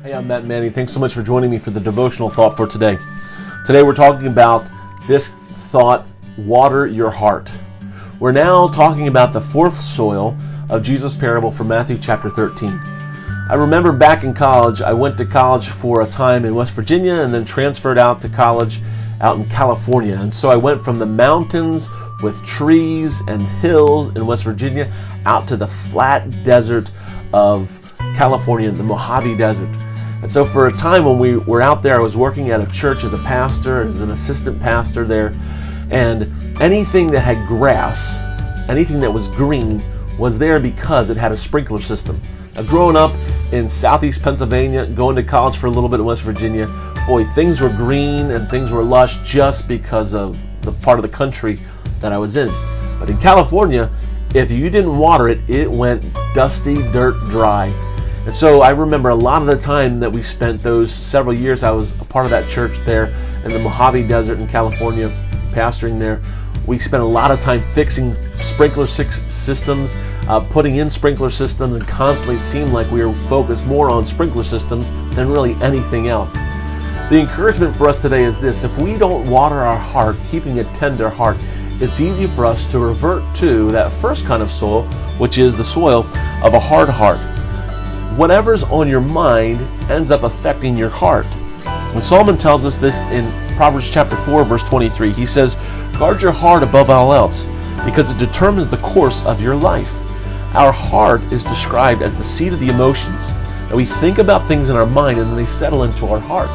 Hey, I'm Matt Manning. Thanks so much for joining me for the devotional thought for today. Today we're talking about this thought, water your heart. We're now talking about the fourth soil of Jesus' parable from Matthew chapter 13. I remember back in college, I went to college for a time in West Virginia and then transferred out to college out in California. And so I went from the mountains with trees and hills in West Virginia out to the flat desert of California, the Mojave Desert. And so for a time when we were out there, I was working at a church as a pastor, as an assistant pastor there, and anything that had grass, anything that was green, was there because it had a sprinkler system. Now, growing up in southeast Pennsylvania, going to college for a little bit in West Virginia, boy, things were green and things were lush just because of the part of the country that I was in. But in California, if you didn't water it, it went dusty, dirt, dry. And so I remember a lot of the time that we spent those several years, I was a part of that church there in the Mojave Desert in California, pastoring there. We spent a lot of time fixing sprinkler systems, putting in sprinkler systems, and constantly it seemed like we were focused more on sprinkler systems than really anything else. The encouragement for us today is this: if we don't water our heart, keeping a tender heart, it's easy for us to revert to that first kind of soil, which is the soil of a hard heart. Whatever's on your mind ends up affecting your heart. And Solomon tells us this in Proverbs chapter 4, verse 23. He says, "Guard your heart above all else, because it determines the course of your life." Our heart is described as the seat of the emotions. And we think about things in our mind and then they settle into our heart.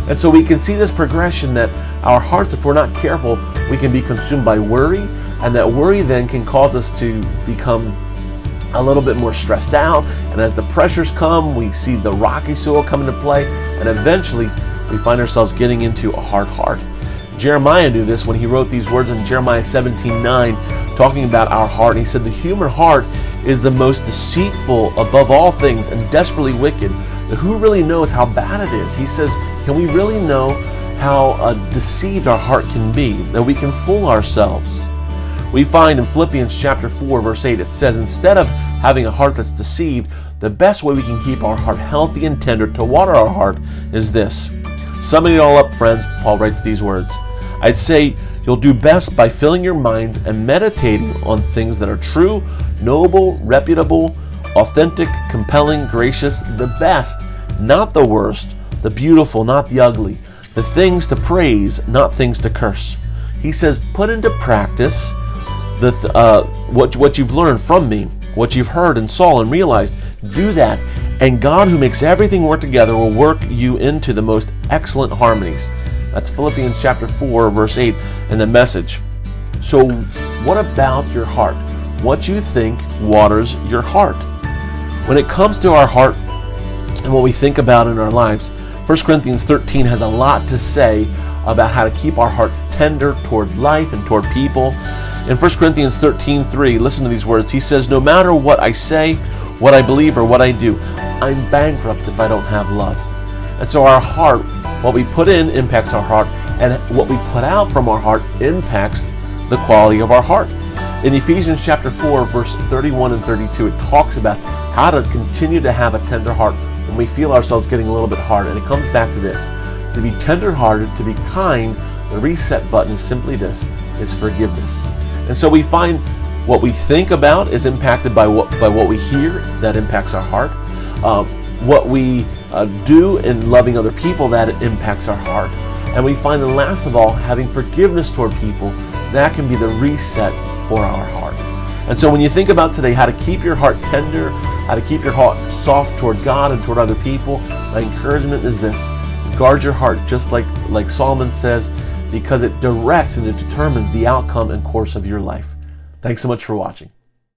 And so we can see this progression that our hearts, if we're not careful, we can be consumed by worry, and that worry then can cause us to become a little bit more stressed out, and as the pressures come, we see the rocky soil come into play, and eventually we find ourselves getting into a hard heart. Jeremiah knew this when he wrote these words in Jeremiah 17:9, talking about our heart. And he said, "The human heart is the most deceitful above all things and desperately wicked. Who really knows how bad it is?" He says, can we really know how deceived our heart can be, that we can fool ourselves? We find in Philippians chapter 4, verse 8, it says, instead of having a heart that's deceived, the best way we can keep our heart healthy and tender, to water our heart, is this. Summing it all up, friends, Paul writes these words: I'd say you'll do best by filling your minds and meditating on things that are true, noble, reputable, authentic, compelling, gracious, the best, not the worst, the beautiful, not the ugly, the things to praise, not things to curse. He says, put into practice what you've learned from me, what you've heard and saw and realized. Do that, and God, who makes everything work together, will work you into the most excellent harmonies. That's Philippians chapter 4, verse 8 in the Message. So what about your heart? What you think waters your heart? When it comes to our heart and what we think about in our lives, 1 Corinthians 13 has a lot to say about how to keep our hearts tender toward life and toward people. In 1 Corinthians 13:3, listen to these words. He says, "No matter what I say, what I believe, or what I do, I'm bankrupt if I don't have love." And so our heart, what we put in impacts our heart, and what we put out from our heart impacts the quality of our heart. In Ephesians chapter 4, verse 31 and 32, it talks about how to continue to have a tender heart when we feel ourselves getting a little bit hard. And it comes back to this: to be tender-hearted, to be kind. The reset button is simply this: is forgiveness. And so we find what we think about is impacted by what we hear. That impacts our heart. What we do in loving other people, that impacts our heart. And we find that last of all, having forgiveness toward people, that can be the reset for our heart. And so when you think about today how to keep your heart tender, how to keep your heart soft toward God and toward other people, my encouragement is this: guard your heart, just like Solomon says, because it directs and it determines the outcome and course of your life. Thanks so much for watching.